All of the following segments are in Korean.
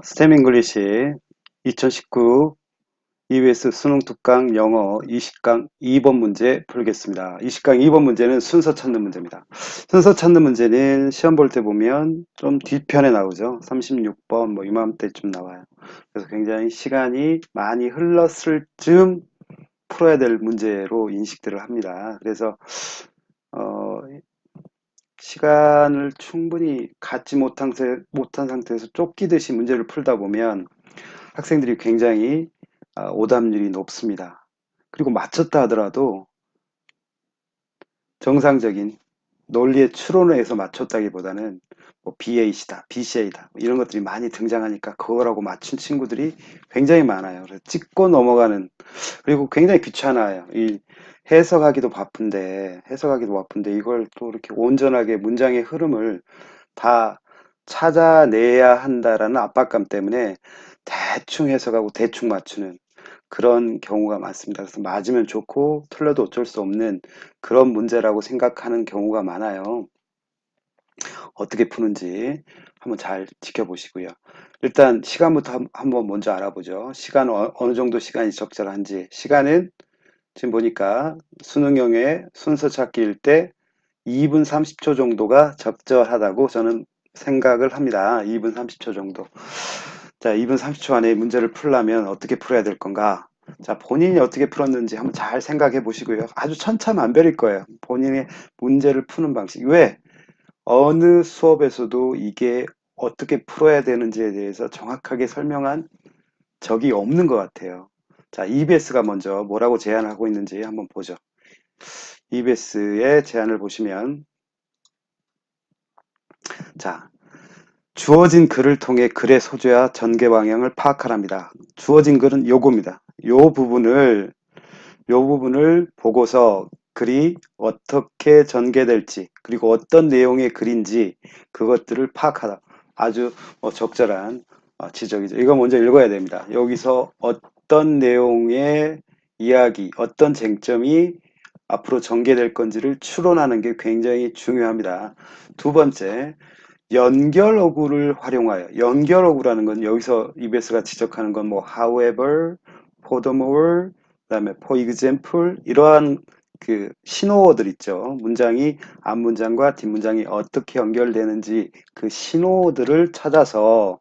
스템 잉글리시 2019 EBS 수능 특강 영어 20강 2번 문제 풀겠습니다. 20강 2번 문제는 순서 찾는 문제입니다. 순서 찾는 문제는 시험 볼 때 보면 좀 뒤편에 나오죠. 36번 뭐 이맘때쯤 나와요. 그래서 굉장히 시간이 많이 흘렀을 즈음 풀어야 될 문제로 인식들을 합니다. 그래서 어, 시간을 충분히 갖지 못한 상태에서 쫓기듯이 문제를 풀다 보면 학생들이 굉장히 오답률이 높습니다. 그리고 맞췄다 하더라도 정상적인 논리의 추론을 해서 맞췄다기보다는 뭐 BAC다, BCA다 이런 것들이 많이 등장하니까 그거라고 맞춘 친구들이 굉장히 많아요. 그래서 찍고 넘어가는, 그리고 굉장히 귀찮아요. 이 해석하기도 바쁜데 이걸 또 이렇게 온전하게 문장의 흐름을 다 찾아내야 한다라는 압박감 때문에 대충 해석하고 대충 맞추는 그런 경우가 많습니다. 그래서 맞으면 좋고 틀려도 어쩔 수 없는 그런 문제라고 생각하는 경우가 많아요. 어떻게 푸는지 한번 잘 지켜보시고요. 일단 시간부터 한번 먼저 알아보죠. 시간 어느 정도 시간이 적절한지. 시간은 지금 보니까 수능형의 순서 찾기일 때 2분 30초 정도가 적절하다고 저는 생각을 합니다. 2분 30초 정도. 자, 2분 30초 안에 문제를 풀려면 어떻게 풀어야 될 건가? 자, 본인이 어떻게 풀었는지 한번 잘 생각해 보시고요. 아주 천차만별일 거예요. 본인의 문제를 푸는 방식. 왜? 어느 수업에서도 이게 어떻게 풀어야 되는지에 대해서 정확하게 설명한 적이 없는 것 같아요. 자, EBS가 먼저 뭐라고 제안하고 있는지 한번 보죠. EBS의 제안을 보시면, 자, 주어진 글을 통해 글의 소재와 전개 방향을 파악하랍니다. 주어진 글은 요겁니다. 요 부분을 보고서 글이 어떻게 전개될지, 그리고 어떤 내용의 글인지 그것들을 파악하다. 아주 적절한 지적이죠. 이거 먼저 읽어야 됩니다. 여기서 어떤 내용의 이야기, 어떤 쟁점이 앞으로 전개될 건지를 추론하는 게 굉장히 중요합니다. 두 번째, 연결 어구를 활용하여. 연결 어구라는 건 여기서 EBS가 지적하는 건 뭐 however, furthermore, 그다음에 for example, 이러한 그 신호어들 있죠. 문장이 앞문장과 뒷문장이 어떻게 연결되는지 그 신호어들을 찾아서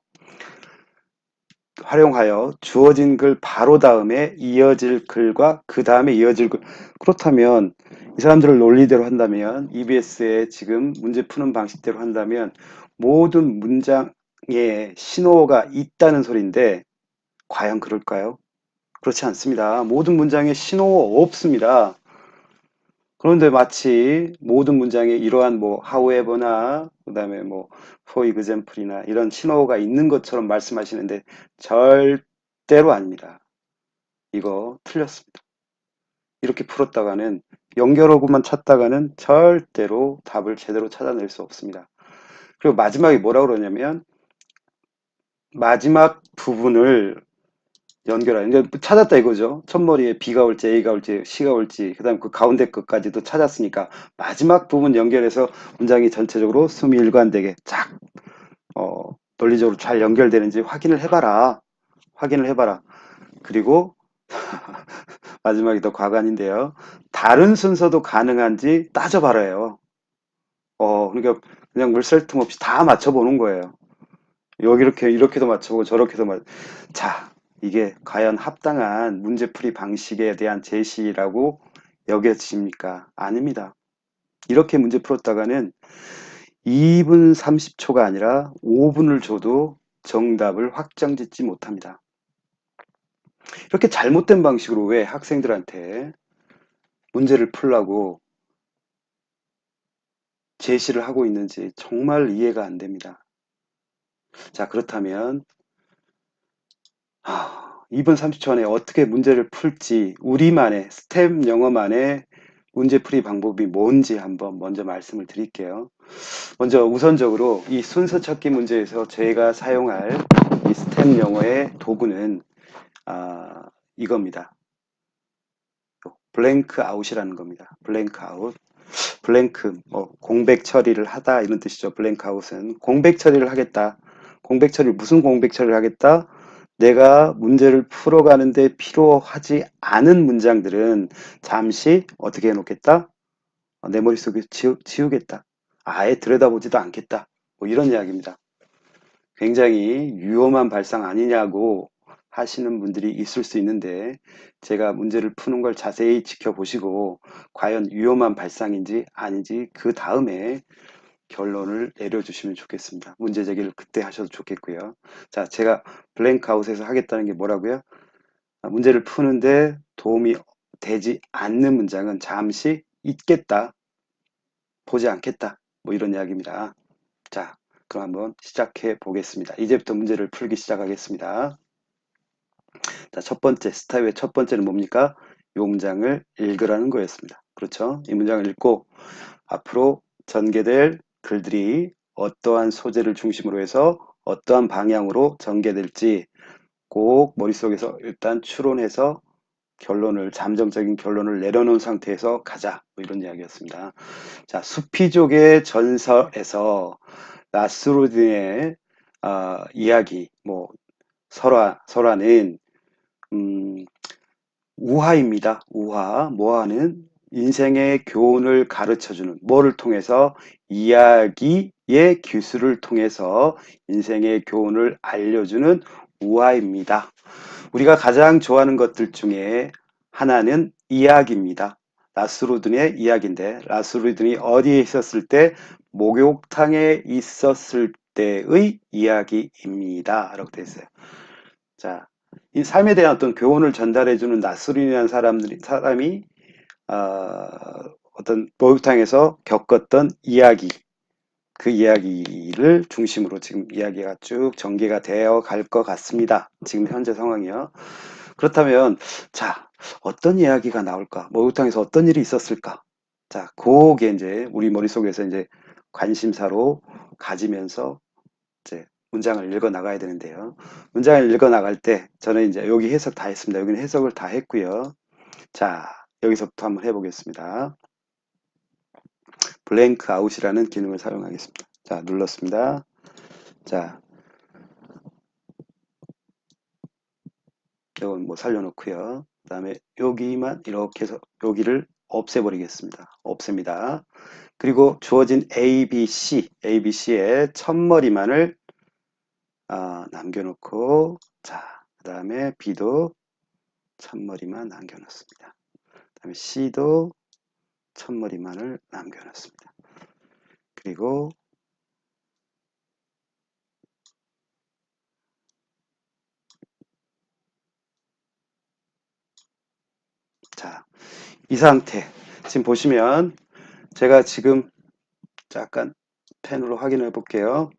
활용하여 주어진 글 바로 다음에 이어질 글과 그 다음에 이어질 글. 그렇다면 이 사람들을 논리대로 한다면, EBS의 지금 문제 푸는 방식대로 한다면 모든 문장에 신호가 있다는 소리인데 과연 그럴까요? 그렇지 않습니다. 모든 문장에 신호가 없습니다. 그런데 마치 모든 문장에 이러한 뭐 however나 그다음에 뭐 for example이나 이런 신호가 있는 것처럼 말씀하시는데 절대로 아닙니다. 이거 틀렸습니다. 이렇게 풀었다가는 연결어구만 찾다가는 절대로 답을 제대로 찾아낼 수 없습니다. 그리고 마지막에 뭐라 그러냐면 마지막 부분을 연결하는, 이제 찾았다 이거죠. 첫머리에 B가 올지 A가 올지 C가 올지 그다음 그 가운데 것까지도 찾았으니까 마지막 부분 연결해서 문장이 전체적으로 숨이 일관되게 쫙 논리적으로 잘 연결되는지 확인을 해봐라. 그리고 마지막이 더 과관인데요. 다른 순서도 가능한지 따져봐라요. 그러니까 그냥 물설틈 없이 다 맞춰보는 거예요. 여기 이렇게도 맞춰보고 저렇게도 자, 이게 과연 합당한 문제풀이 방식에 대한 제시라고 여겨집니까? 아닙니다. 이렇게 문제 풀었다가는 2분 30초가 아니라 5분을 줘도 정답을 확정짓지 못합니다. 이렇게 잘못된 방식으로 왜 학생들한테 문제를 풀라고 제시를 하고 있는지 정말 이해가 안 됩니다. 자, 그렇다면 2분 30초 안에 어떻게 문제를 풀지, 우리만의 스텝 영어만의 문제풀이 방법이 뭔지 한번 먼저 말씀을 드릴게요. 먼저 우선적으로 이 순서 찾기 문제에서 저희가 사용할 이 스텝 영어의 도구는 이겁니다. 블랭크 아웃이라는 겁니다. 블랭크 아웃. 블랭크, 공백 처리를 하다 이런 뜻이죠. 블랭크 아웃은 공백 처리를 하겠다. 공백 처리, 무슨 공백 처리를 하겠다? 내가 문제를 풀어가는데 필요하지 않은 문장들은 잠시 어떻게 해놓겠다? 내 머릿속에 지우겠다. 아예 들여다보지도 않겠다. 뭐 이런 이야기입니다. 굉장히 위험한 발상 아니냐고 하시는 분들이 있을 수 있는데 제가 문제를 푸는 걸 자세히 지켜보시고 과연 위험한 발상인지 아닌지 그 다음에 결론을 내려주시면 좋겠습니다. 문제 제기를 그때 하셔도 좋겠고요. 자, 제가 블랭크아웃에서 하겠다는 게 뭐라고요? 문제를 푸는데 도움이 되지 않는 문장은 잠시 잊겠다, 보지 않겠다, 뭐 이런 이야기입니다. 자, 그럼 한번 시작해 보겠습니다. 이제부터 문제를 풀기 시작하겠습니다. 자, 첫 번째, 스타일의 첫 번째는 뭡니까? 이 문장을 읽으라는 거였습니다. 그렇죠? 이 문장을 읽고 앞으로 전개될 글들이 어떠한 소재를 중심으로 해서 어떠한 방향으로 전개될지 꼭 머릿속에서 일단 추론해서 결론을, 잠정적인 결론을 내려놓은 상태에서 가자. 뭐 이런 이야기였습니다. 자, 수피족의 전설에서 나스루딘의 이야기, 뭐 설화는 음, 우화입니다. 우화. 모아는 인생의 교훈을 가르쳐주는, 뭐를 통해서? 이야기의 기술을 통해서 인생의 교훈을 알려주는 우화입니다. 우리가 가장 좋아하는 것들 중에 하나는 이야기입니다. 나스루딘의 이야기인데, 나스루딘이 어디에 있었을 때? 목욕탕에 있었을 때의 이야기입니다. 라고 되어 있어요. 자, 이 삶에 대한 어떤 교훈을 전달해주는 나스루딘이라는 사람이 어, 어떤 목욕탕에서 겪었던 이야기, 그 이야기를 중심으로 지금 이야기가 쭉 전개가 되어 갈 것 같습니다. 지금 현재 상황이요. 그렇다면, 자, 어떤 이야기가 나올까? 목욕탕에서 어떤 일이 있었을까? 자, 그게 이제 우리 머릿속에서 이제 관심사로 가지면서 이제 문장을 읽어 나가야 되는데요. 문장을 읽어 나갈 때 저는 이제 여기 해석 다 했습니다. 여기는 해석을 다 했고요. 자, 여기서부터 한번 해보겠습니다. 블랭크 아웃이라는 기능을 사용하겠습니다. 자, 눌렀습니다. 자, 이건 뭐 살려놓고요. 그 다음에 여기만 이렇게 해서 여기를 없애버리겠습니다. 없앱니다. 그리고 주어진 ABC의 첫머리만을 남겨놓고, 자, 그 다음에 B도 첫머리만 남겨놓습니다. 그 다음에 C도 첫머리만을 남겨놓습니다. 그리고 자, 이 상태 지금 보시면 제가 지금 잠깐 펜으로 확인해 볼게요.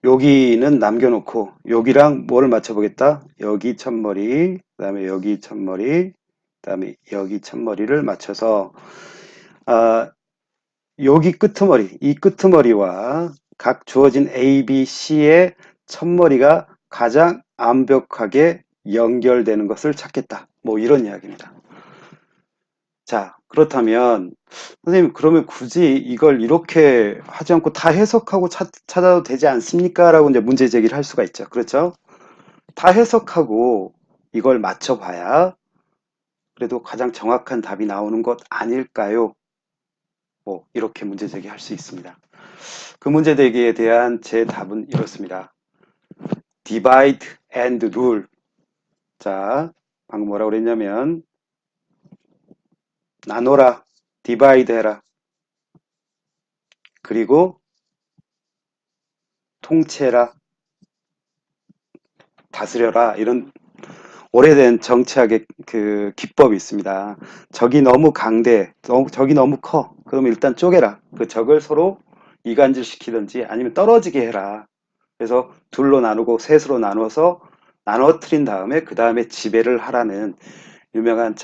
여기는 남겨놓고 여기랑 뭐를 맞춰보겠다? 여기 첫머리, 그 다음에 여기 첫머리, 그 다음에 여기 첫머리를 맞춰서 아, 여기 끄트머리, 이 끄트머리와 각 주어진 A, B, C의 첫머리가 가장 완벽하게 연결되는 것을 찾겠다. 뭐 이런 이야기입니다. 자, 그렇다면 선생님 그러면 굳이 이걸 이렇게 하지 않고 다 해석하고 찾아도 되지 않습니까? 라고 이제 문제 제기를 할 수가 있죠. 그렇죠? 다 해석하고 이걸 맞춰봐야 그래도 가장 정확한 답이 나오는 것 아닐까요? 뭐 이렇게 문제 제기할 수 있습니다. 그 문제 제기에 대한 제 답은 이렇습니다. divide and rule. 자, 방금 뭐라고 그랬냐면 나눠라, divide 해라. 그리고 통치해라, 다스려라. 이런 오래된 정치학의 그 기법이 있습니다. 적이 너무 강대, 적이 너무 커. 그러면 일단 쪼개라. 그 적을 서로 이간질 시키든지 아니면 떨어지게 해라. 그래서 둘로 나누고 셋으로 나눠서 나눠뜨린 다음에 그 다음에 지배를 하라는 유명한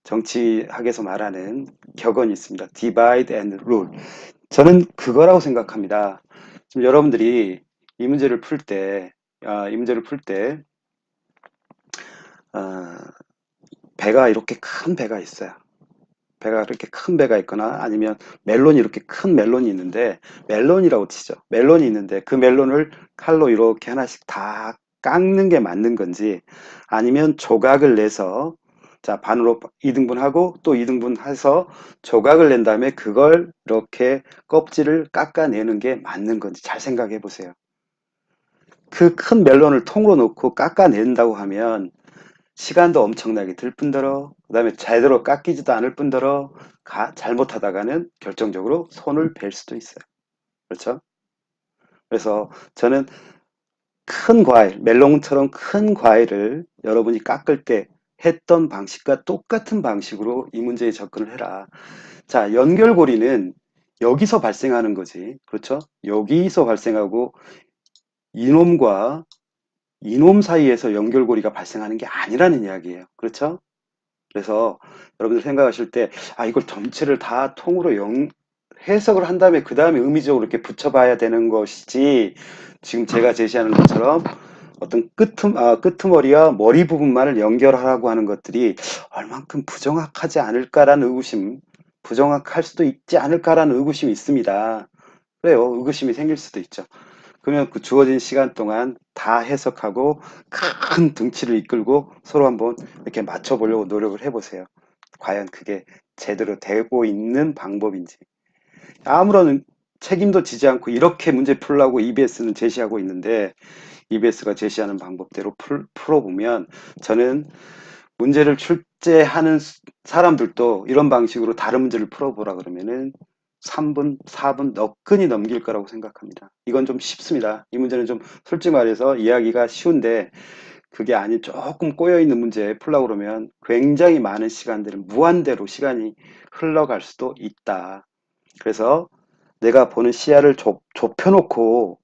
정치학에서 말하는 격언이 있습니다. Divide and rule. 저는 그거라고 생각합니다. 지금 여러분들이 이 문제를 풀 때, 이 문제를 풀 때, 배가 이렇게 큰 배가 있어요. 배가 그렇게 큰 배가 있거나 아니면 멜론이 이렇게 큰 멜론이 있는데 멜론이라고 치죠. 멜론이 있는데 그 멜론을 칼로 이렇게 하나씩 다 깎는 게 맞는 건지 아니면 조각을 내서 자 반으로 2등분하고 또 2등분 해서 조각을 낸 다음에 그걸 이렇게 껍질을 깎아내는 게 맞는 건지 잘 생각해 보세요. 그 큰 멜론을 통으로 놓고 깎아낸다고 하면 시간도 엄청나게 들 뿐더러 그다음에 제대로 깎이지도 않을 뿐더러 잘못하다가는 결정적으로 손을 벨 수도 있어요. 그렇죠? 그래서 저는 큰 과일, 멜론처럼 큰 과일을 여러분이 깎을 때 했던 방식과 똑같은 방식으로 이 문제에 접근을 해라. 자, 연결고리는 여기서 발생하는 거지. 그렇죠? 여기서 발생하고 이놈과 이놈 사이에서 연결고리가 발생하는 게 아니라는 이야기예요. 그렇죠? 그래서 여러분들 생각하실 때, 아, 이걸 전체를 다 통으로 해석을 한 다음에 그 다음에 의미적으로 이렇게 붙여봐야 되는 것이지, 지금 제가 제시하는 것처럼 어떤 끄트머리와 머리 부분만을 연결하라고 하는 것들이 얼만큼 부정확하지 않을까라는 의구심, 부정확할 수도 있지 않을까라는 의구심이 있습니다. 그래요. 의구심이 생길 수도 있죠. 그러면 그 주어진 시간 동안 다 해석하고 큰 등치를 이끌고 서로 한번 이렇게 맞춰보려고 노력을 해보세요. 과연 그게 제대로 되고 있는 방법인지. 아무런 책임도 지지 않고 이렇게 문제 풀라고 EBS는 제시하고 있는데 EBS가 제시하는 방법대로 풀어보면 저는 문제를 출제하는 사람들도 이런 방식으로 다른 문제를 풀어보라 그러면은 3분, 4분 너끈히 넘길 거라고 생각합니다. 이건 좀 쉽습니다. 이 문제는 좀 솔직히 말해서 이야기가 쉬운데 그게 아닌 조금 꼬여있는 문제 풀려고 그러면 굉장히 많은 시간들을 무한대로 시간이 흘러갈 수도 있다. 그래서 내가 보는 시야를 좁혀놓고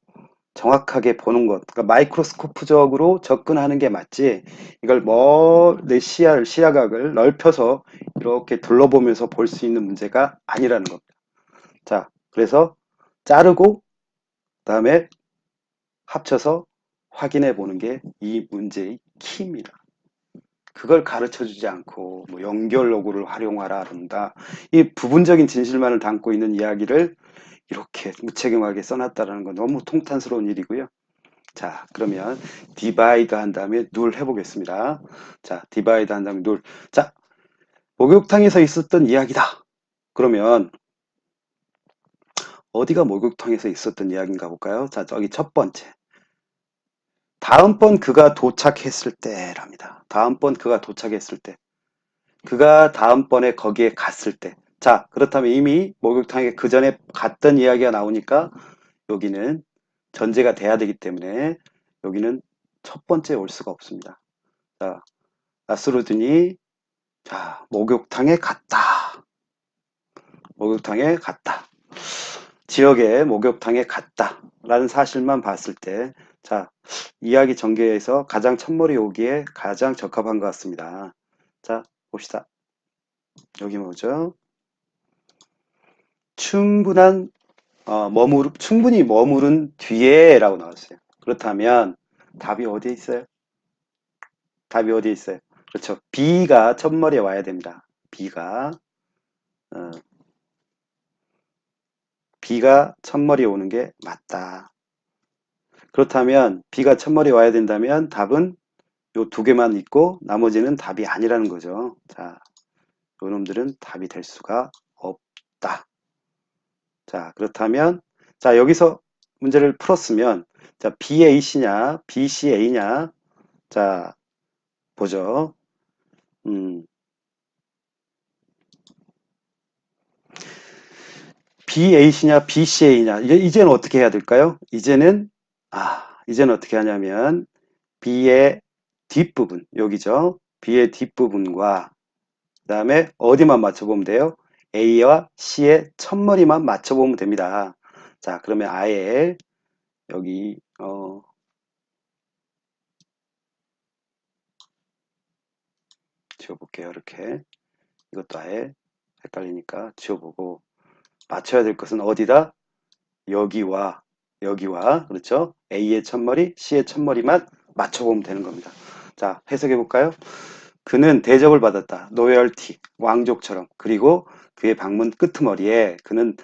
정확하게 보는 것, 그러니까 마이크로스코프적으로 접근하는 게 맞지, 이걸 내 시야각을 넓혀서 이렇게 둘러보면서 볼 수 있는 문제가 아니라는 겁니다. 자, 그래서 자르고, 그다음에 합쳐서 확인해 보는 게 이 문제의 키입니다. 그걸 가르쳐 주지 않고, 뭐, 연결 로그를 활용하라, 한다. 이 부분적인 진실만을 담고 있는 이야기를 이렇게 무책임하게 써놨다는 건 너무 통탄스러운 일이고요. 자, 그러면 디바이드 한 다음에 눌 해보겠습니다. 자, 디바이드 한 다음에 눌. 자, 목욕탕에서 있었던 이야기다. 그러면 어디가 목욕탕에서 있었던 이야기인가 볼까요? 자, 저기 첫 번째. 다음번 그가 도착했을 때랍니다. 다음번 그가 도착했을 때. 그가 다음번에 거기에 갔을 때. 자, 그렇다면 이미 목욕탕에 그 전에 갔던 이야기가 나오니까 여기는 전제가 돼야 되기 때문에 여기는 첫 번째 올 수가 없습니다. 자, 나스루딘이 자, 목욕탕에 갔다. 목욕탕에 갔다. 지역의 목욕탕에 갔다. 라는 사실만 봤을 때, 자, 이야기 전개에서 가장 첫머리 오기에 가장 적합한 것 같습니다. 자, 봅시다. 여기 뭐죠? 충분한, 충분히 머무른 뒤에 라고 나왔어요. 그렇다면 답이 어디에 있어요? 답이 어디에 있어요? 그렇죠. B가 첫머리에 와야 됩니다. 어, B가 첫머리에 오는 게 맞다. 그렇다면 B가 첫머리에 와야 된다면 답은 요 두 개만 있고 나머지는 답이 아니라는 거죠. 자, 요놈들은 답이 될 수가 없다. 자, 그렇다면 자, 여기서 문제를 풀었으면 자, BAC냐, BCA냐? 자, 보죠. BAC냐, BCA냐? 이제는 어떻게 해야 될까요? 이제는 어떻게 하냐면 B의 뒷부분, 여기죠. B의 뒷부분과 그 다음에 어디만 맞춰보면 돼요? A와 C의 첫머리만 맞춰보면 됩니다. 자, 그러면 아예 여기 지워볼게요. 이렇게 이것도 아예 헷갈리니까 지워보고 맞춰야 될 것은 어디다? 여기와 그렇죠? A의 첫머리, C의 첫머리만 맞춰보면 되는 겁니다. 자, 해석해 볼까요? 그는 대접을 받았다. 노열티, 왕족처럼. 그리고 그의 방문 끄트머리에 그는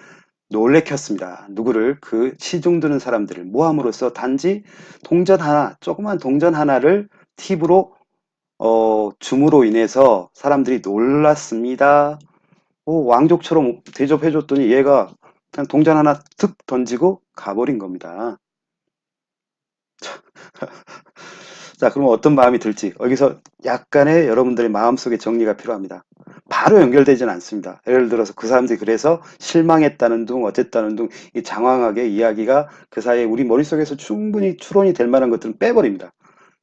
놀래켰습니다. 누구를? 그 시중 드는 사람들을 모함으로써 단지 동전 하나, 조그만 동전 하나를 팁으로 줌으로 인해서 사람들이 놀랐습니다. 왕족처럼 대접해줬더니 얘가 그냥 동전 하나 툭 던지고 가버린 겁니다. 자, 그럼 어떤 마음이 들지? 여기서 약간의 여러분들의 마음속의 정리가 필요합니다. 바로 연결되지는 않습니다. 예를 들어서 그 사람들이 그래서 실망했다는 둥, 어쨌다는 둥, 이 장황하게 이야기가 그 사이에 우리 머릿속에서 충분히 추론이 될 만한 것들은 빼버립니다.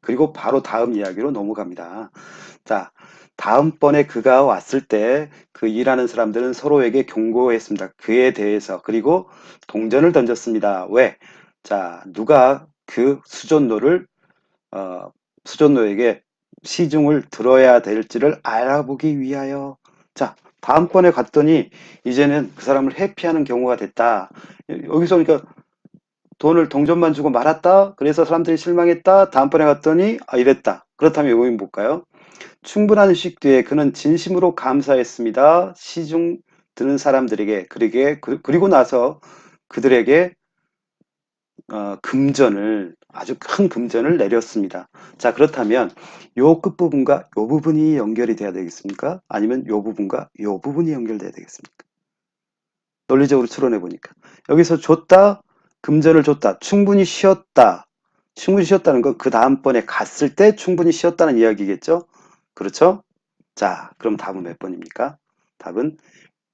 그리고 바로 다음 이야기로 넘어갑니다. 자, 다음번에 그가 왔을 때 그 일하는 사람들은 서로에게 경고했습니다. 그에 대해서. 그리고 동전을 던졌습니다. 왜? 자, 누가 그 수전노를 어, 수전노에게 시중을 들어야 될지를 알아보기 위하여. 자, 다음번에 갔더니 이제는 그 사람을 회피하는 경우가 됐다. 여기서 그러니까 돈을 동전만 주고 말았다. 그래서 사람들이 실망했다. 다음번에 갔더니 이랬다. 그렇다면 여기 볼까요? 충분한 휴식 뒤에 그는 진심으로 감사했습니다. 시중 드는 사람들에게 그리고 나서 그들에게 금전을 아주 큰 금전을 내렸습니다. 자, 그렇다면 요 끝부분과 요 부분이 연결이 돼야 되겠습니까? 아니면 요 부분과 요 부분이 연결돼야 되겠습니까? 논리적으로 추론해 보니까 여기서 줬다, 금전을 줬다, 충분히 쉬었다. 충분히 쉬었다는 건 그 다음번에 갔을 때 충분히 쉬었다는 이야기겠죠? 그렇죠? 자, 그럼 답은 몇 번입니까? 답은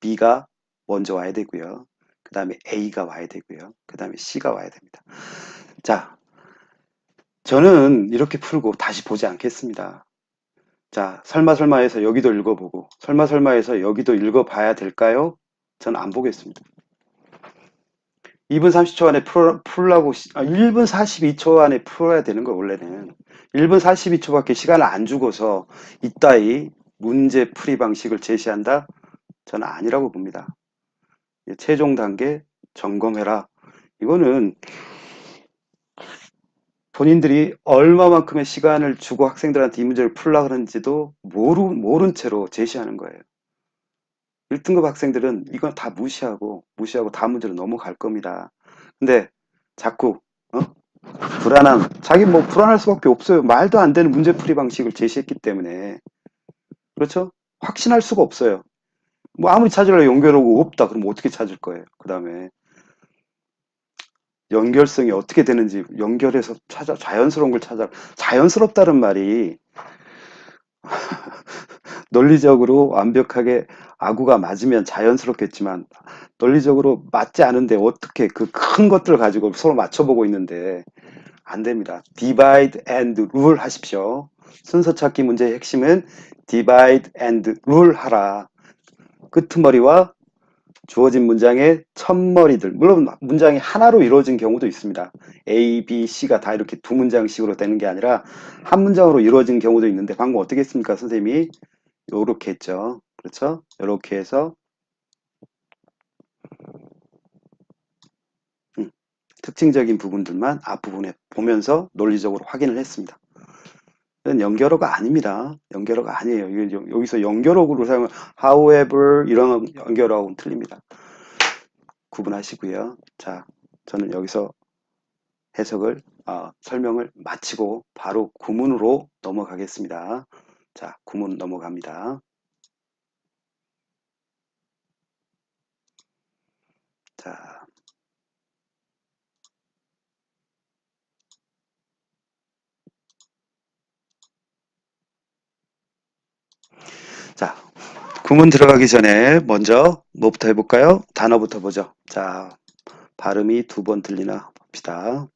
B가 먼저 와야 되고요. 그 다음에 A가 와야 되고요. 그 다음에 C가 와야 됩니다. 자, 저는 이렇게 풀고 다시 보지 않겠습니다. 자, 설마설마해서 여기도 읽어보고 설마설마해서 여기도 읽어봐야 될까요? 저는 안 보겠습니다. 2분 30초 안에 풀라고 1분 42초 안에 풀어야 되는 거 원래는 1분 42초밖에 시간을 안 주고서 이따위 문제 풀이 방식을 제시한다? 저는 아니라고 봅니다. 최종 단계 점검해라. 이거는 본인들이 얼마만큼의 시간을 주고 학생들한테 이 문제를 풀라 그러는지도 모른 채로 제시하는 거예요. 1등급 학생들은 이건 다 무시하고 다음 문제로 넘어갈 겁니다. 근데 자꾸 자기 뭐 불안할 수밖에 없어요. 말도 안 되는 문제풀이 방식을 제시했기 때문에. 그렇죠? 확신할 수가 없어요. 뭐 아무리 찾으려 연결하고 없다. 그럼 어떻게 찾을 거예요? 그 다음에 연결성이 어떻게 되는지 연결해서 자연스러운 걸 찾아. 자연스럽다는 말이 논리적으로 완벽하게 아구가 맞으면 자연스럽겠지만 논리적으로 맞지 않은데 어떻게 그 큰 것들을 가지고 서로 맞춰보고 있는데 안 됩니다. divide and rule 하십시오. 순서 찾기 문제의 핵심은 divide and rule 하라. 끄트머리와 주어진 문장의 첫머리들. 물론 문장이 하나로 이루어진 경우도 있습니다. A, B, C가 다 이렇게 두 문장씩으로 되는 게 아니라 한 문장으로 이루어진 경우도 있는데 방금 어떻게 했습니까? 선생님이 요렇게 했죠. 그렇죠? 요렇게 해서 특징적인 부분들만 앞부분에 보면서 논리적으로 확인을 했습니다. 이건 연결어가 아닙니다. 연결어가 아니에요. 여기서 연결어구로 사용한 however 이런 연결어하고는 틀립니다. 구분하시고요. 자, 저는 여기서 해석을 설명을 마치고 바로 구문으로 넘어가겠습니다. 자, 구문 넘어갑니다. 자, 자, 구문 들어가기 전에 먼저 뭐부터 해볼까요? 단어부터 보죠. 자, 발음이 두 번 들리나 봅시다.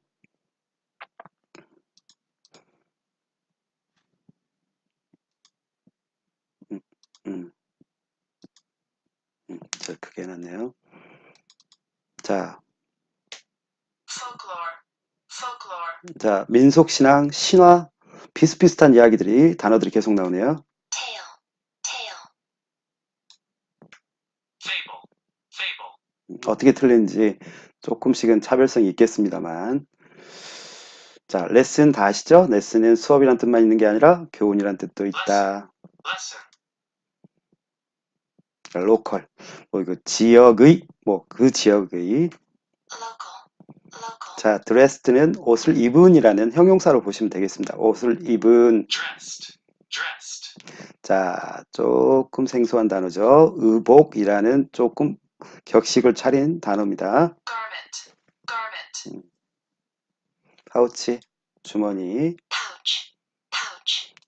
음, 음, 저 크게 해놨네요. 자, 자, 민속신앙, 신화, 비슷비슷한 이야기들이, 단어들이 계속 나오네요. 어떻게 틀리는지 조금씩은 차별성이 있겠습니다만. 자, 레슨 다 아시죠? 레슨은 수업이란 뜻만 있는 게 아니라 교훈이란 뜻도 있다. 로컬. 뭐 이거 지역의, 뭐 그 지역의. 자, 드레스드는 옷을 입은이라는 형용사로 보시면 되겠습니다. 옷을 입은. 자, 조금 생소한 단어죠. 의복이라는 조금 격식을 차린 단어입니다. 파우치, 주머니.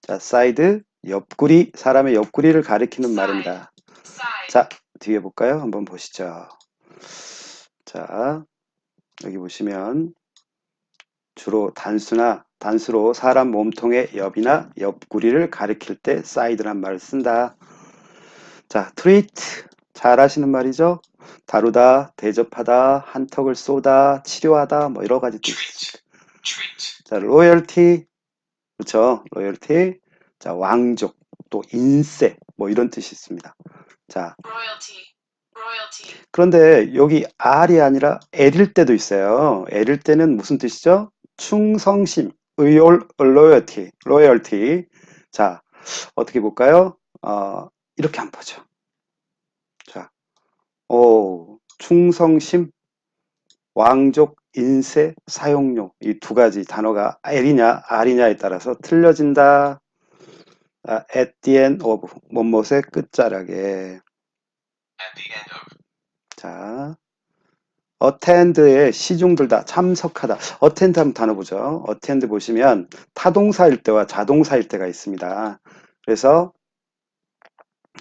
자, 사이드, 옆구리, 사람의 옆구리를 가리키는 말입니다. 자, 뒤에 볼까요? 한번 보시죠. 자, 여기 보시면 주로 단수로 사람 몸통의 옆이나 옆구리를 가리킬 때 사이드란 말을 쓴다. 자, treat, 잘 하시는 말이죠. 다루다, 대접하다, 한턱을 쏘다, 치료하다, 뭐 여러 가지 뜻이 있습니다. 자, loyalty, 그렇죠. loyalty. 자, 왕족, 또 인세, 뭐 이런 뜻이 있습니다. 자, 그런데 여기 R이 아니라 L일 때도 있어요. L일 때는 무슨 뜻이죠? 충성심, loyalty. 자, 어떻게 볼까요? 이렇게 한번 보죠. 자, 충성심, 왕족, 인쇄, 사용료. 이 두 가지 단어가 L이냐, R이냐에 따라서 틀려진다. at the end of, 뭐뭇의 끝자락에. 자, attend에 시중 들다, 참석하다. attend 한번 단어 보죠. attend 보시면 타동사일 때와 자동사일 때가 있습니다. 그래서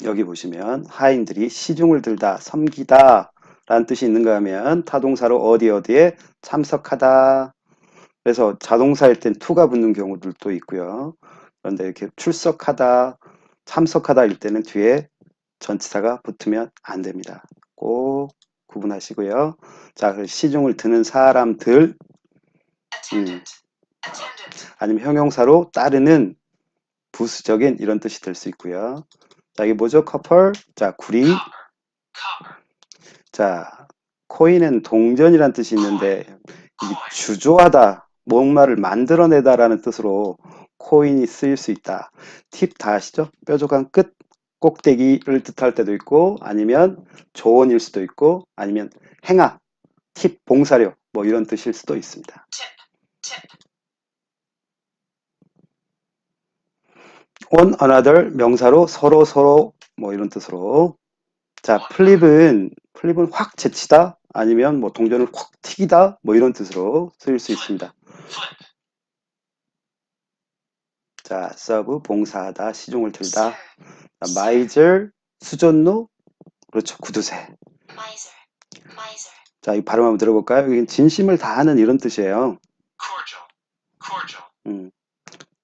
여기 보시면 하인들이 시중을 들다, 섬기다 라는 뜻이 있는가 하면 타동사로 어디에 참석하다. 그래서 자동사일 땐 to가 붙는 경우들도 있고요. 그런데 이렇게 출석하다, 참석하다일 때는 뒤에 전치사가 붙으면 안 됩니다. 꼭 구분하시고요. 자, 시중을 드는 사람들, 아니면 형용사로 따르는 부수적인 이런 뜻이 될 수 있고요. 자, 이게 뭐죠? 커플. 자, 구리. 자, 코인은 동전이란 뜻이 있는데 이게 주조하다, 뭔가를 만들어내다라는 뜻으로 코인이 쓰일 수 있다. 팁 다 아시죠? 뾰족한 끝, 꼭대기를 뜻할 때도 있고, 아니면 조언일 수도 있고, 아니면 행하, 팁, 봉사료, 뭐 이런 뜻일 수도 있습니다. one another 명사로 서로 뭐 이런 뜻으로. 자, 플립은 확 제치다, 아니면 뭐 동전을 확 튀기다, 뭐 이런 뜻으로 쓰일 수 있습니다. 자, serve 봉사하다, 시중을 들다. miser 수전노, 그렇죠, 구두쇠. 자, 이 발음 한번 들어볼까요? 이게 진심을 다하는 이런 뜻이에요.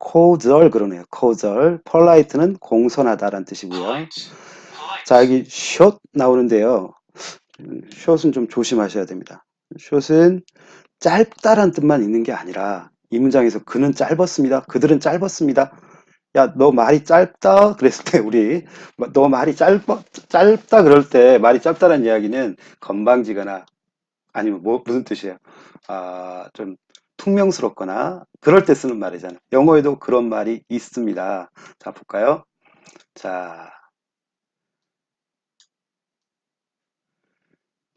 cordial 그러네요. cordial. polite는 공손하다라는 뜻이고요. 자, 여기 short 나오는데요. short은 좀 조심하셔야 됩니다. short은 짧다란 뜻만 있는 게 아니라 이 문장에서 그는 짧았습니다. 그들은 짧았습니다. 야, 너 말이 짧다 그랬을 때 우리 너 말이 짧다 그럴 때 말이 짧다는 이야기는 건방지거나 아니면 무슨 뜻이에요? 좀 퉁명스럽거나 그럴 때 쓰는 말이잖아요. 영어에도 그런 말이 있습니다. 자, 볼까요? 자,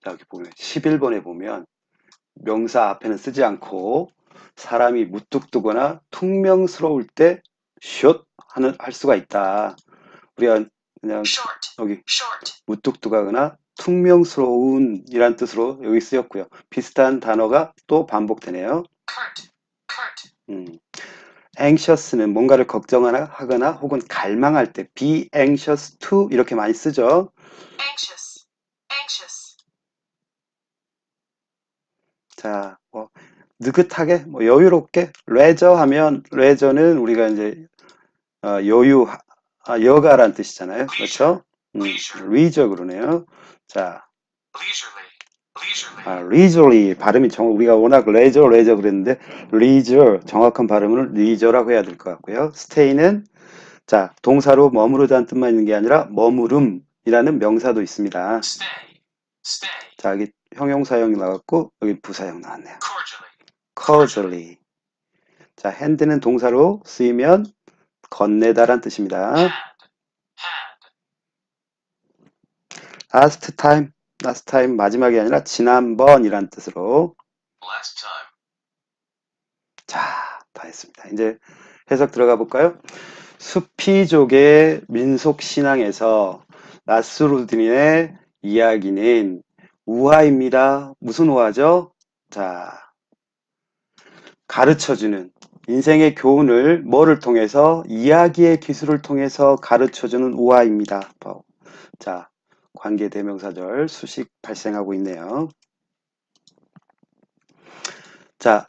여기 보면 11번에 보면 명사 앞에는 쓰지 않고 사람이 무뚝뚝거나 퉁명스러울 때 숏 할 수가 있다. 우리가 그냥 여기 무뚝뚝하거나 퉁명스러운 이란 뜻으로 여기 쓰였고요. 비슷한 단어가 또 반복되네요. anxious는 뭔가를 걱정하거나 혹은 갈망할 때 be anxious to 이렇게 많이 쓰죠. 자, 뭐 느긋하게, 뭐 여유롭게, leisure 하면 leisure는 우리가 이제 여유, 여가란 뜻이잖아요. 그렇죠? leisure 그러네요. 자, leisurely 발음이 우리가 워낙 leisure 그랬는데 leisure 정확한 발음은 leisure라고 해야 될 것 같고요. stay는 자, 동사로 머무르다는 뜻만 있는 게 아니라 머무름이라는 명사도 있습니다. 자, 여기 형용사형이 나왔고 여기 부사형 나왔네요. cordially. 자, hand는 동사로 쓰이면 건네다란 뜻입니다. last time 마지막이 아니라 지난번이란 뜻으로. last time, 자, 다 했습니다. 이제 해석 들어가 볼까요? 수피족의 민속신앙에서 나스루딘의 이야기는 우화입니다. 무슨 우화죠? 자, 가르쳐주는 인생의 교훈을 뭐를 통해서 이야기의 기술을 통해서 가르쳐주는 우화입니다. 자, 관계대명사절 수식 발생하고 있네요. 자,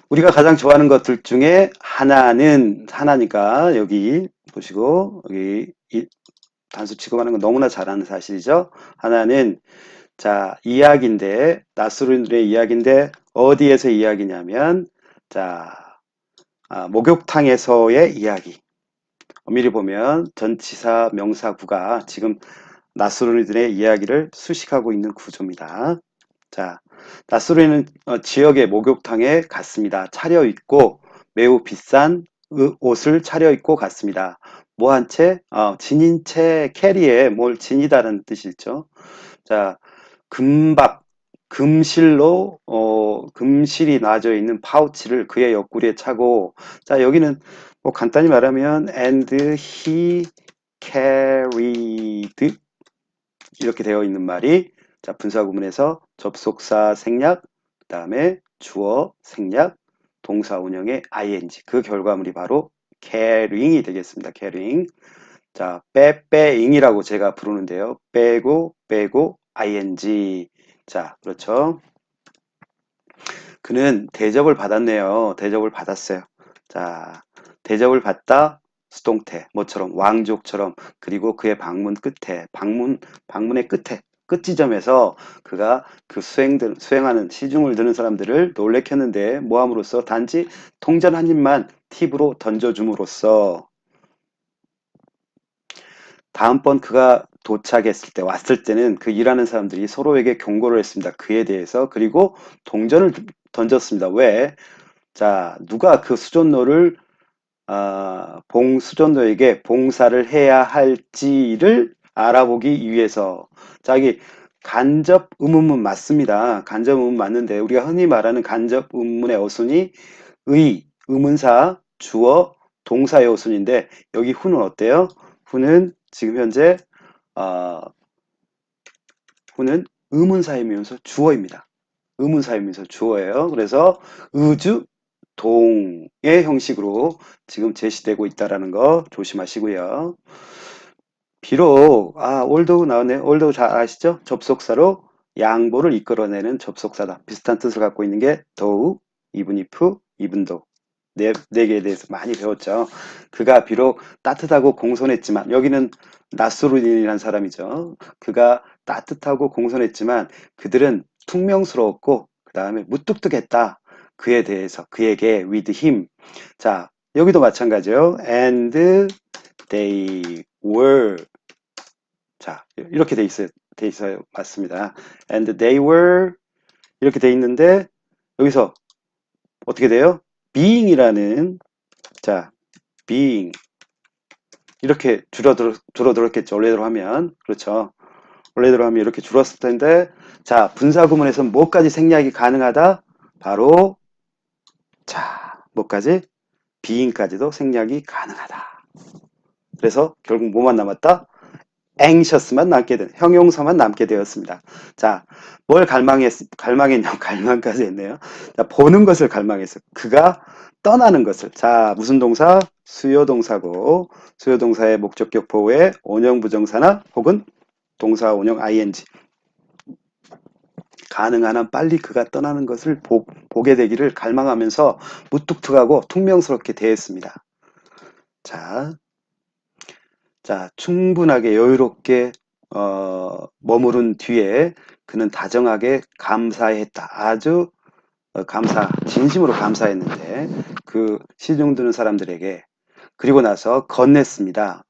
우리가 가장 좋아하는 것들 중에 하나니까 여기 보시고 여기 단수 취급하는 건 너무나 잘 아는 사실이죠. 하나는 자 이야기인데 나스루인들의 이야기인데 어디에서 이야기냐면 자 목욕탕에서의 이야기. 엄밀히 보면 전치사 명사구가 지금 나스루인들의 이야기를 수식하고 있는 구조입니다. 자, 나스루인은 지역의 목욕탕에 갔습니다. 차려입고 매우 비싼 옷을 차려입고 갔습니다. 뭐 한 채? 지닌 채 캐리에 뭘 지니다는 뜻이죠. 자, 금박, 금실이 놔져 있는 파우치를 그의 옆구리에 차고, 자, 여기는 뭐 간단히 말하면, and he carried 이렇게 되어 있는 말이 자 분사구문에서 접속사 생략 그 다음에 주어 생략 동사 운영의 ing 그 결과물이 바로 carrying이 되겠습니다. carrying 자 빼잉이라고 제가 부르는데요. 빼고 ing 자 그렇죠. 그는 대접을 받았네요. 대접을 받았어요. 자 대접을 받다 수동태 뭐처럼 왕족처럼 그리고 그의 방문의 끝에 끝 지점에서 그가 그 수행하는 시중을 드는 사람들을 놀래켰는데 모함으로써 단지 통전 한 입만 팁으로 던져줌으로써 다음번 그가 도착했을 때 왔을 때는 그 일하는 사람들이 서로에게 경고를 했습니다. 그에 대해서 그리고 동전을 던졌습니다. 왜? 자 누가 그 수전노를 수전노에게 봉사를 해야 할지를 알아보기 위해서 자기 간접 의문문 맞습니다. 간접 의문 맞는데 우리가 흔히 말하는 간접 의문의 어순이 의문사, 주어, 동사의 어순인데 여기 후는 어때요? 후는 지금 현재 후는 의문사이면서 주어입니다. 의문사이면서 주어예요. 그래서 의주, 동의 형식으로 지금 제시되고 있다는 거 조심하시고요. 비록 올더우 나왔네요. 올더우 잘 아시죠? 접속사로 양보를 이끌어내는 접속사다. 비슷한 뜻을 갖고 있는 게 though, even if, even though 네 개에 대해서 많이 배웠죠. 그가 비록 따뜻하고 공손했지만 여기는 나스루딘이라는 사람이죠. 그가 따뜻하고 공손했지만 그들은 퉁명스러웠고 그 다음에 무뚝뚝했다. 그에 대해서 그에게 with him 자 여기도 마찬가지요. and they were 자 이렇게 돼 있어요. 맞습니다. and they were 이렇게 돼 있는데 여기서 어떻게 돼요? being이라는 자 being 이렇게 줄어들었겠죠. 원래대로 하면 그렇죠. 원래대로 하면 이렇게 줄었을 텐데 자 분사구문에서 뭐까지 생략이 가능하다? 바로 자 뭐까지? being까지도 생략이 가능하다. 그래서 결국 뭐만 남았다? anxious만 남게 된 형용사만 남게 되었습니다. 자, 뭘 갈망했냐고 갈망까지 했네요. 자, 보는 것을 갈망했어요. 그가 떠나는 것을. 자, 무슨 동사? 수요동사고 수요동사의 목적격 보호에 원형부정사나 혹은 동사 원형 ing 가능한 한 빨리 그가 떠나는 것을 보게 되기를 갈망하면서 무뚝뚝하고 퉁명스럽게 대했습니다. 자, 충분하게 여유롭게 머무른 뒤에 그는 다정하게 감사했다. 아주 진심으로 감사했는데 그 시중 드는 사람들에게 그리고 나서 건넸습니다.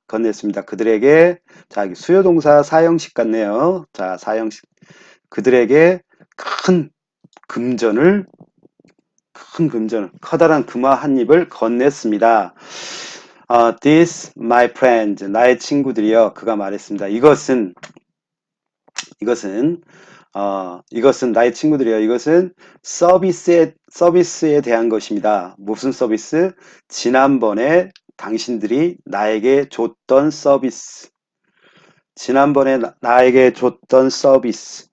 그들에게 자 수요동사 사형식 같네요. 자 사형식 그들에게 커다란 금화 한 입을 건넸습니다. This, my friends, 나의 친구들이여, 그가 말했습니다. 이것은 이것은 이것은 나의 친구들이에요. 이것은 서비스에 대한 것입니다. 무슨 서비스? 지난번에 당신들이 나에게 줬던 서비스. 지난번에 나에게 줬던 서비스.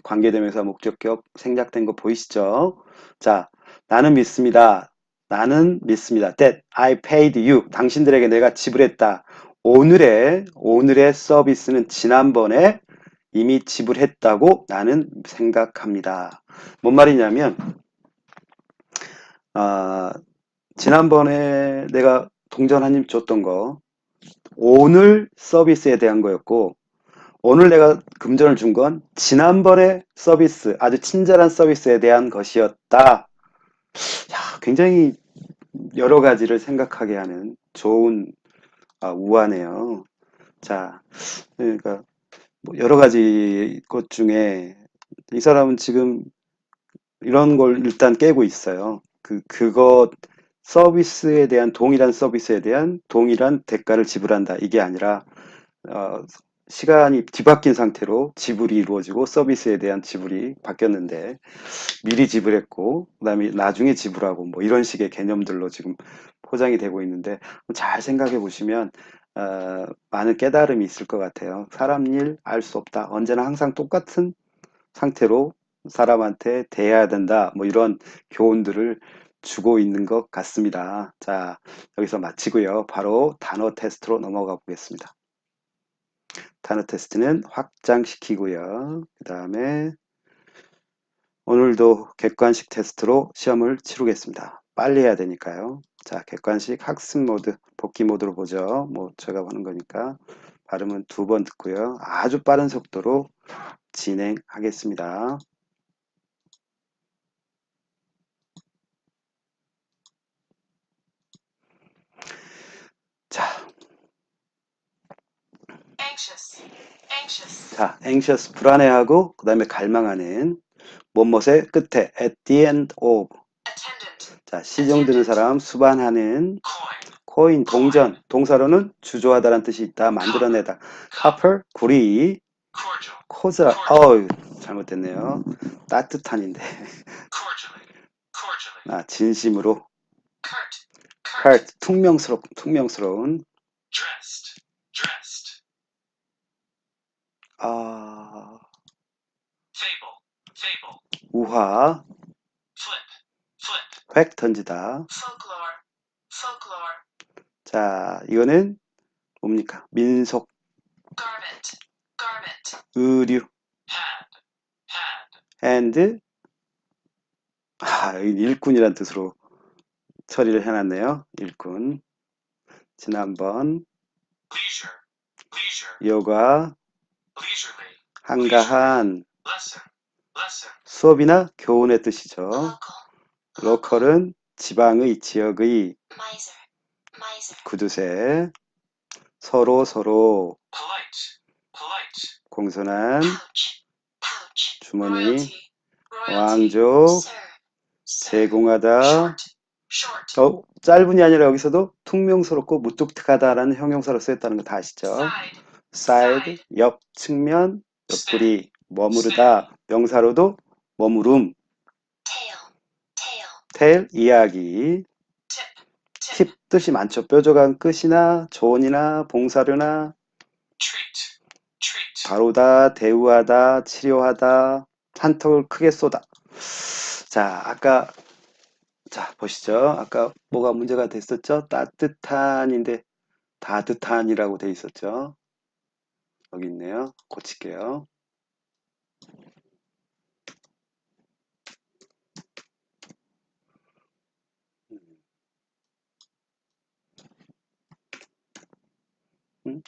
관계대명사 목적격 생략된 거 보이시죠? 자, 나는 믿습니다. 나는 믿습니다. That I paid you. 당신들에게 내가 지불했다. 오늘의 서비스는 지난번에 이미 지불했다고 나는 생각합니다. 뭔 말이냐면, 아, 지난번에 내가 동전 한 입 줬던 거, 오늘 서비스에 대한 거였고, 오늘 내가 금전을 준 건 지난번에 서비스, 아주 친절한 서비스에 대한 것이었다. 야, 굉장히 여러 가지를 생각하게 하는 좋은 우화네요. 자, 그러니까 뭐 여러 가지 것 중에 이 사람은 지금 이런 걸 일단 깨고 있어요. 그것 동일한 서비스에 대한 동일한 대가를 지불한다. 이게 아니라 어, 시간이 뒤바뀐 상태로 지불이 이루어지고 서비스에 대한 지불이 바뀌었는데 미리 지불했고 그다음에 나중에 지불하고 뭐 이런 식의 개념들로 지금 포장이 되고 있는데 잘 생각해 보시면 많은 깨달음이 있을 것 같아요. 사람 일 알 수 없다. 언제나 항상 똑같은 상태로 사람한테 대해야 된다. 뭐 이런 교훈들을 주고 있는 것 같습니다. 자, 여기서 마치고요. 바로 단어 테스트로 넘어가 보겠습니다. 단어 테스트는 확장시키고요. 그 다음에 오늘도 객관식 테스트로 시험을 치르겠습니다. 빨리 해야 되니까요. 자, 객관식 학습 모드, 복귀 모드로 보죠. 뭐 제가 하는 거니까 발음은 2번 듣고요. 아주 빠른 속도로 진행하겠습니다. 자, anxious 불안해하고 그 다음에 갈망하는 뭐뭇의 끝에 at the end of. 자, 시중 드는 사람 수반하는 코인 동전 동사로는 주조하다라는 뜻이 있다. 만들어내다. copper 구리 cordial 잘못됐네요. 따뜻한인데 진심으로 curt 퉁명스러운 우화 획 던지다. 자, 이거는 뭡니까? 민속 의류 and 여기 일꾼이란 뜻으로 처리를 해놨네요. 일꾼. 지난번 요가 한가한 수업이나 교훈의 뜻이죠. 로컬은 지방의 지역의 구두쇠 서로 공손한 주머니 왕족 제공하다 짧은이 아니라 여기서도 퉁명스럽고 무뚝뚝하다라는 형용사로 쓰였다는 거 다 아시죠? side 옆 측면 옆구리 머무르다 명사로도 머무름 tail 이야기 팁 뜻이 많죠. 뾰족한 끝이나 조언이나 봉사료나 바로다 대우하다 치료하다 한턱을 크게 쏘다. 자, 보시죠. 아까 뭐가 문제가 됐었죠? 따뜻한인데 다듯한이라고 돼 있었죠. 여기 있네요. 고칠게요.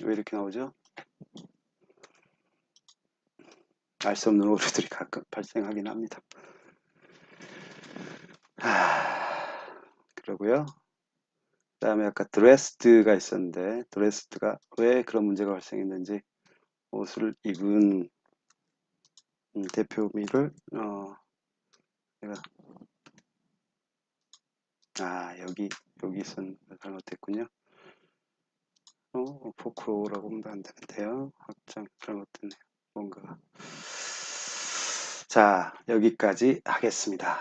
왜 이렇게 나오죠? 알 수 없는 오류들이 가끔 발생하긴 합니다. 그러고요. 그 다음에 아까 드레스드가 있었는데 드레스드가 왜 그런 문제가 발생했는지 옷을 입은 대표미를 제가 여기 잘못됐군요. 포크로우라고 하면 안 되는데요. 확장 잘못됐네요. 뭔가. 자, 여기까지 하겠습니다.